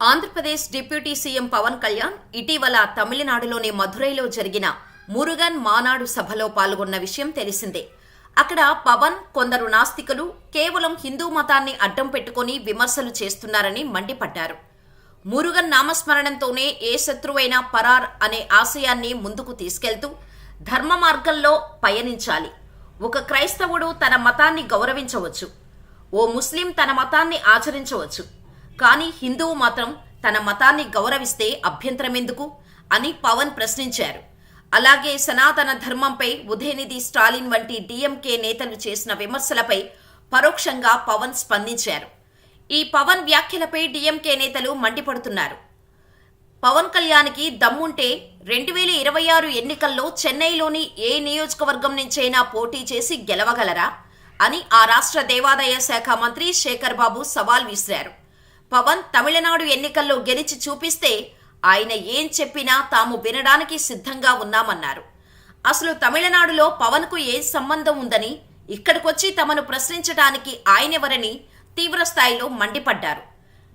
Andhra Pradesh deputy CM Pawan Kalyan ఇటీవల తమిళనాడులోని మధురైలో జరిగిన మురుగన్ మానాడు సభలో పాల్గొన్న విషయం తెలిసిందే. అక్కడ పవన్ కొందరు నాస్తికులు కేవలం హిందూ మతాన్ని అడ్డం పెట్టుకుని విమర్శలు చేస్తున్నారని మండిపడ్డారు. మురుగన్ నామస్మరణంతోనే ఏ శత్రువైనా పరార్ అనే ఆశయాన్ని ముందుకు తీసుకెళ్తూ ధర్మ మార్గంలో పయనించాలి. ఒక క్రైస్తవుడు తన మతాన్ని గౌరవించవచ్చు, ఓ ముస్లిం తన మతాన్ని ఆచరించవచ్చు, కానీ హిందువు మాత్రం తన మతాన్ని గౌరవిస్తే అభ్యంతరమెందుకు అని పవన్ ప్రశ్నించారు. అలాగే సనాతన ధర్మంపై ఉదయనిధి స్టాలిన్ వంటి డీఎంకే నేతలు చేసిన విమర్శలపై పరోక్షంగా పవన్ స్పందించారు. ఈ పవన్ వ్యాఖ్యలపై డీఎంకే నేతలు మండిపడుతున్నారు. పవన్ కళ్యాణ్కి దమ్ముంటే 2026 ఎన్నికల్లో చెన్నైలోని ఏ నియోజకవర్గం నుంచైనా పోటీ చేసి గెలవగలరా అని ఆ రాష్ట్ర దేవాదాయ శాఖ మంత్రి శేఖర్ బాబు సవాల్ విసిరారు. పవన్ తమిళనాడు ఎన్నికల్లో గెలిచి చూపిస్తే ఆయన ఏం చెప్పినా తాము వినడానికి సిద్ధంగా ఉన్నామన్నారు. అసలు తమిళనాడులో పవన్కు ఏ సంబంధం ఉందని, ఇక్కడికొచ్చి తమను ప్రశ్నించడానికి ఆయనెవరని తీవ్రస్థాయిలో మండిపడ్డారు.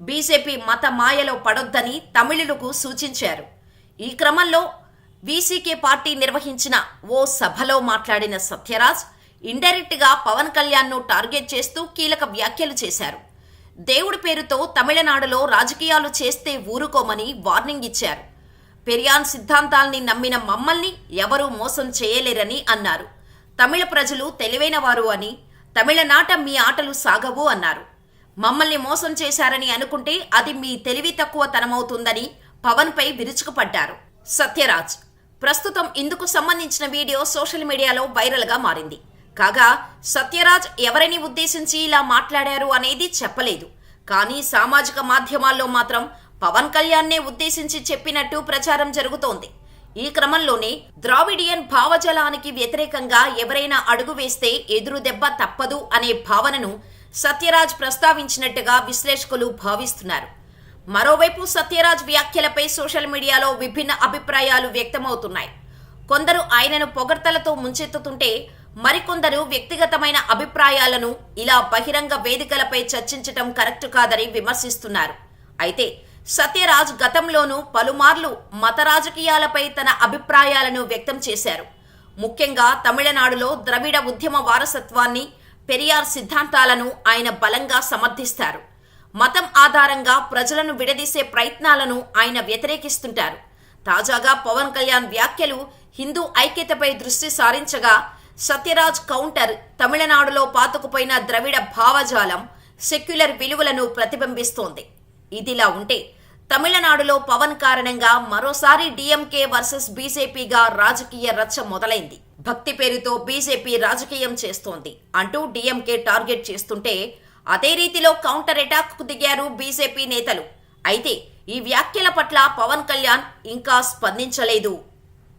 బీజేపీ మత మాయలో పడొద్దని తమిళులకు సూచించారు. ఈ క్రమంలో వీసీకే పార్టీ నిర్వహించిన ఓ సభలో మాట్లాడిన సత్యరాజ్ ఇండైరెక్ట్ గా పవన్ కళ్యాణ్ను టార్గెట్ చేస్తూ కీలక వ్యాఖ్యలు చేశారు. దేవుడి పేరుతో తమిళనాడులో రాజకీయాలు చేస్తే ఊరుకోమని వార్నింగ్ ఇచ్చారు. పెరియాన్ సిద్ధాంతాల్ని నమ్మిన మమ్మల్ని ఎవరూ మోసం చేయలేరని అన్నారు. తమిళ ప్రజలు తెలివైన వారు అని, తమిళనాట మీ ఆటలు సాగవు అన్నారు. మమ్మల్ని మోసం చేశారని అనుకుంటే అది మీ తెలివి తక్కువ తనమవుతుందని పవన్పై విరుచుకుపడ్డారు సత్యరాజ్. ప్రస్తుతం ఇందుకు సంబంధించిన వీడియో సోషల్ మీడియాలో వైరల్గా మారింది. కాగా సత్యరాజ్ ఎవరిని ఉద్దేశించి ఇలా మాట్లాడారు అనేది చెప్పలేదు. కానీ సామాజిక మాధ్యమాల్లో మాత్రం పవన్ కళ్యాణ్నే ఉద్దేశించి చెప్పినట్టు ప్రచారం జరుగుతోంది. ఈ క్రమంలోనే ద్రావిడియన్ భావజాలానికి వ్యతిరేకంగా ఎవరైనా అడుగు వేస్తే ఎదురు దెబ్బ తప్పదు అనే భావనను సత్యరాజ్ ప్రస్తావించినట్టుగా విశ్లేషకులు భావిస్తున్నారు. మరోవైపు సత్యరాజ్ వ్యాఖ్యలపై సోషల్ మీడియాలో విభిన్న అభిప్రాయాలు వ్యక్తమవుతున్నాయి. కొందరు ఆయనను పొగడ్తలతో ముంచెత్తుతుంటే మరికొందరు వ్యక్తిగతమైన అభిప్రాయాలను ఇలా బహిరంగ వేదికలపై చర్చించటం కరెక్ట్ కాదని విమర్శిస్తున్నారు. అయితే సత్యరాజ్ గతంలోనూ పలుమార్లు మత రాజకీయాలపై తన అభిప్రాయాలను వ్యక్తం చేశారు. ముఖ్యంగా తమిళనాడులో ద్రవిడ ఉద్యమ వారసత్వాన్ని, పెరియార్ సిద్ధాంతాలను ఆయన బలంగా సమర్థిస్తారు. మతం ఆధారంగా ప్రజలను విడదీసే ప్రయత్నాలను ఆయన వ్యతిరేకిస్తుంటారు. తాజాగా పవన్ కళ్యాణ్ వ్యాఖ్యలు హిందూ ఐక్యతపై దృష్టి సారించగా సత్యరాజ్ కౌంటర్ తమిళనాడులో పాతుకుపోయిన ద్రవిడ భావజాలం, సెక్యులర్ విలువలను ప్రతిబింబిస్తోంది. ఇదిలా ఉంటే తమిళనాడులో పవన్ కారణంగా మరోసారి డీఎంకే వర్సెస్ బీజేపీగా రాజకీయ రచ్చ మొదలైంది. భక్తి పేరుతో బీజేపీ రాజకీయం చేస్తోంది అంటూ డీఎంకే టార్గెట్ చేస్తుంటే అదే రీతిలో కౌంటర్ అటాక్ కు దిగారు బీజేపీ నేతలు. అయితే ఈ వ్యాఖ్యల పట్ల పవన్ కళ్యాణ్ ఇంకా స్పందించలేదు.